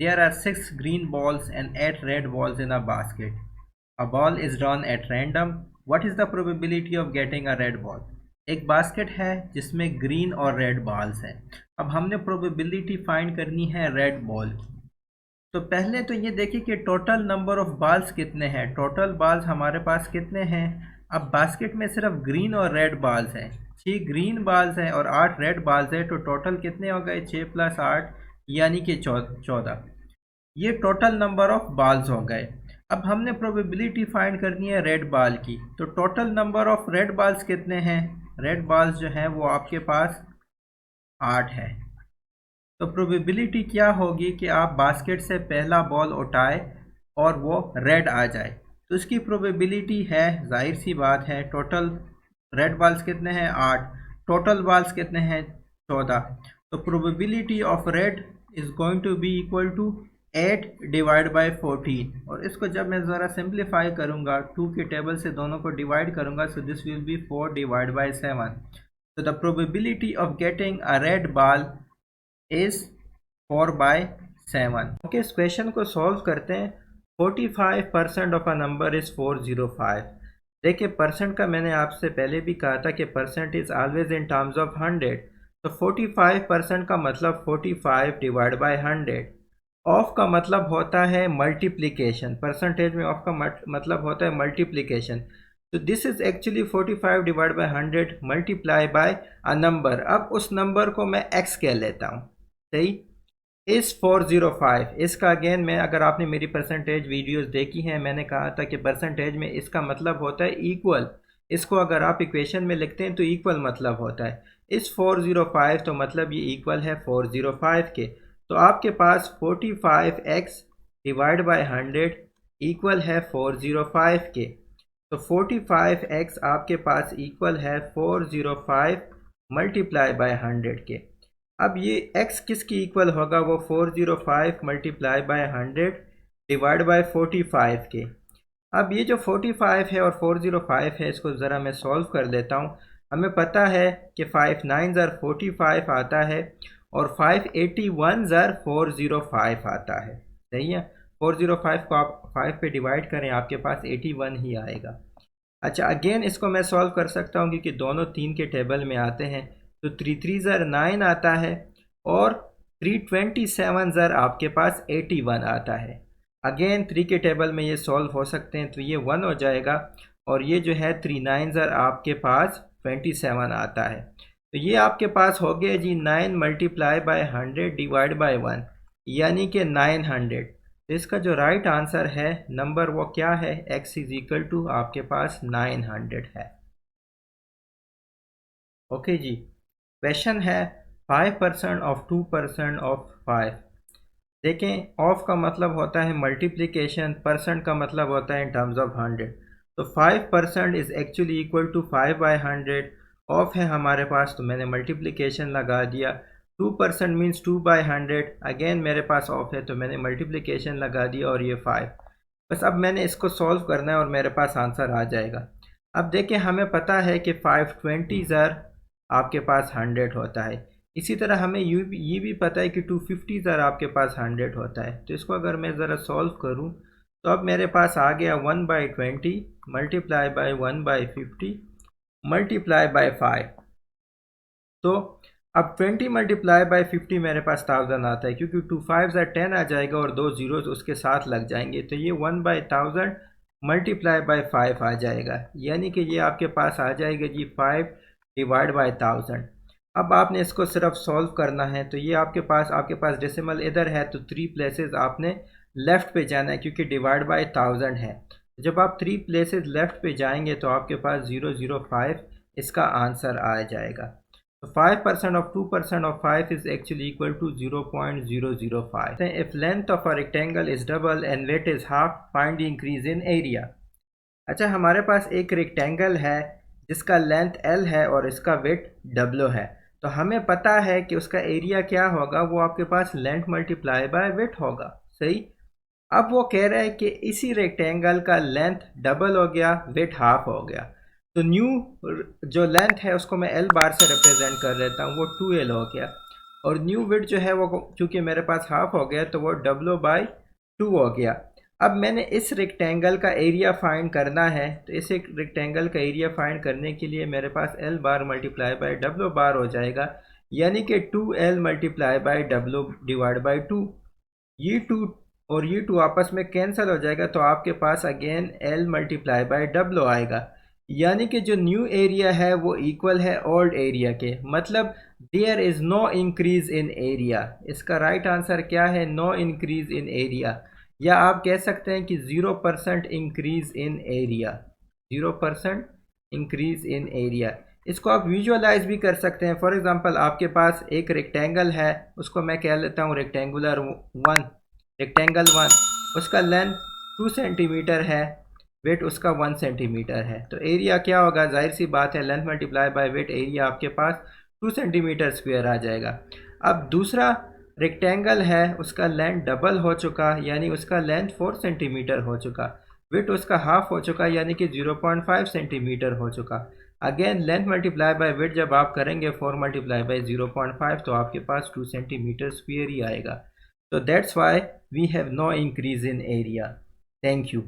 There are 6 green balls and 8 red balls in a basket. A ball is drawn at random. What is the probability of getting a red ball? एक basket है जिसमें green और red balls हैं। अब हमने probability find करनी है red ball की। तो पहले तो ये देखिए कि टोटल नंबर ऑफ बॉल्स कितने हैं। टोटल बॉल्स हमारे पास कितने हैं? अब बास्केट में सिर्फ ग्रीन और रेड बॉल्स हैं। 6 ग्रीन बॉल्स हैं और 8 रेड बॉल्स हैं, तो टोटल कितने हो गए? 6 + 8 यानी कि 14। ये टोटल नंबर ऑफ बॉल्स हो गए। अब हमने प्रोबेबिलिटी फाइंड करनी है रेड बॉल की। तो total number of red balls कितने हैं? रेड बॉल्स जो हैं वो आपके पास 8 है। तो प्रोबेबिलिटी क्या होगी कि आप बास्केट से पहला बॉल उठाए और वो रेड आ जाए। तो इसकी प्रोबेबिलिटी है, जाहिर सी बात है, टोटल रेड बॉल्स कितने हैं? 8। टोटल बॉल्स कितने हैं? 14। तो probability of red is going to be equal to 8 divide by 14। और इसको जब मैं ज़रा सिंप्लीफाई करूँगा, 2 के टेबल से दोनों को डिवाइड करूँगा, so this will be 4 divide by 7। तो the probability of getting a red ball is 4/7। Okay, इस क्वेश्चन को सॉल्व करते हैं। 45% ऑफ अ नंबर इज 405। देखिए, परसेंट का मैंने आपसे पहले भी कहा था कि percent is always in terms of 100। तो 45% का मतलब 45 डिवाइड बाई 100। ऑफ का मतलब होता है मल्टीप्लिकेशन। परसेंटेज में ऑफ का मतलब होता है मल्टीप्लिकेशन। तो this is actually 45 divide by 100 multiply by a number. अब उस नंबर को मैं x कह लेता हूँ, सही। इस 405, इसका अगेन मैं, अगर आपने मेरी परसेंटेज वीडियोस देखी हैं, मैंने कहा था कि परसेंटेज में इसका मतलब होता है इक्वल। इसको अगर आप इक्वेशन में लिखते हैं तो इक्वल मतलब होता है। इस 405 तो मतलब ये इक्वल है 405 के। तो आपके पास 45x डिवाइड बाई 100 इक्वल है 405 के। तो 45x आपके पास इक्वल है 405 मल्टीप्लाई बाई 100 के। अब ये x किसकी इक्वल होगा? वो 405 मल्टीप्लाई बाई 100 डिवाइड बाई 45 के। अब ये जो 45 है और 405 है, इसको ज़रा मैं सॉल्व कर देता हूँ। हमें पता है कि 5 9 ज़र 45 आता है और 5 81 ज़र 405 आता है, सही है। 405 को आप 5 पे डिवाइड करें, आपके पास 81 ही आएगा। अच्छा, अगेन इसको मैं सॉल्व कर सकता हूँ क्योंकि दोनों 3 के टेबल में आते हैं। तो 3 3 ज़र 9 आता है और 327 ज़र आपके पास 81 आता है। अगेन 3 के टेबल में ये सॉल्व हो सकते हैं, तो ये 1 हो जाएगा और ये जो है 3 9 ज़र आपके पास 27 आता है। तो ये आपके पास हो गया जी 9 मल्टीप्लाई बाई 100 डिवाइड बाई 1 यानी कि 900। तो इसका जो राइट आंसर है नंबर वो क्या है? x इज इक्वल टू आपके पास 900 है। ओके जी, क्वेश्चन है 5% ऑफ 2% ऑफ 5। देखें, ऑफ का मतलब होता है मल्टीप्लिकेशन, परसेंट का मतलब होता है इन टर्म्स ऑफ 100। तो 5% is actually equal to 5/100। Of है हमारे पास तो मैंने मल्टीप्लिकेशन लगा दिया। 2% मीन्स 2/100। अगेन मेरे पास ऑफ है तो मैंने मल्टीप्लिकेशन लगा दिया और ये 5। बस अब मैंने इसको सॉल्व करना है और मेरे पास आंसर आ जाएगा। अब देखें, हमें पता है कि 520 ज़र आपके पास 100 होता है। इसी तरह हमें ये भी पता है कि 250 ज़र आपके पास 100 होता है। तो इसको अगर मैं ज़रा सॉल्व करूं तो अब मेरे पास आ गया 1/20 मल्टीप्लाई बाई 1/50 मल्टीप्लाई बाई 5। तो अब 20 मल्टीप्लाई बाई 50 मेरे पास 1000 आता है, क्योंकि 2 5 ज़र 10 आ जाएगा और 2 ज़ीरोज़ उसके साथ लग जाएंगे। तो ये 1/1000 मल्टीप्लाई बाई 5 आ जाएगा, यानी कि ये आपके पास आ जाएगा जी 5 डिवाइड बाई 1000। अब आपने इसको सिर्फ सॉल्व करना है। तो ये आपके पास डेसिमल इधर है तो 3 प्लेसेस आपने लेफ़्ट पे जाना है, क्योंकि डिवाइड बाई 1000 है। जब आप 3 प्लेसेस लेफ़्ट पे जाएंगे तो आपके पास 005 इसका आंसर आ जाएगा। तो 5% of 2% of 5 is actually equal to 0.005। If length of a rectangle is double and weight is half, find the increase in area. अच्छा, हमारे पास एक रेक्टेंगल है जिसका लेंथ L है और इसका वेट W है। तो हमें पता है कि उसका एरिया क्या होगा? वो आपके पास लेंथ मल्टीप्लाई बाय वेट होगा, सही। अब वो कह रहा है कि इसी रेक्टेंगल का लेंथ डबल हो गया, वेट हाफ हो गया। तो न्यू जो लेंथ है उसको मैं L बार से रिप्रेजेंट कर देता हूँ, वो 2L हो गया। और न्यू विड्थ जो है वो चूँकि मेरे पास हाफ हो गया तो वो W/2 हो गया। अब मैंने इस रेक्टेंगल का एरिया फाइंड करना है, तो इस एक रेक्टेंगल का एरिया फाइंड करने के लिए मेरे पास L bar multiply by W बार हो जाएगा, यानी कि 2L multiply by W divide by 2। ये 2 और ये 2 आपस में कैंसिल हो जाएगा, तो आपके पास again L multiply by W आएगा, यानी कि जो न्यू एरिया है वो इक्वल है ओल्ड एरिया के, मतलब there is no increase in area. इसका राइट आंसर क्या है? नो इंक्रीज इन एरिया, या आप कह सकते हैं कि 0% increase in area, 0% increase in area. इसको आप विजुअलाइज भी कर सकते हैं। फॉर एग्जांपल आपके पास एक रेक्टेंगल है, उसको मैं कह लेता हूँ रेक्टेंगुलर 1, रेक्टेंगल 1, उसका लेंथ 2 सेंटीमीटर है, वेट उसका 1 सेंटीमीटर है, तो एरिया क्या होगा? जाहिर सी बात है, length multiply by weight, area आपके पास 2 सेंटीमीटर स्क्वायर आ जाएगा। अब दूसरा रेक्टेंगल है, उसका लेंथ डबल हो चुका, यानी उसका लेंथ 4 सेंटीमीटर हो चुका, वेट उसका हाफ हो चुका, यानी कि 0.5 सेंटीमीटर हो चुका। Again length multiply by weight जब आप करेंगे 4 मल्टीप्लाई बाय 0.5, तो आपके पास 2 सेंटीमीटर स्क्वायर ही आएगा। So that's why we have no increase in area. Thank you.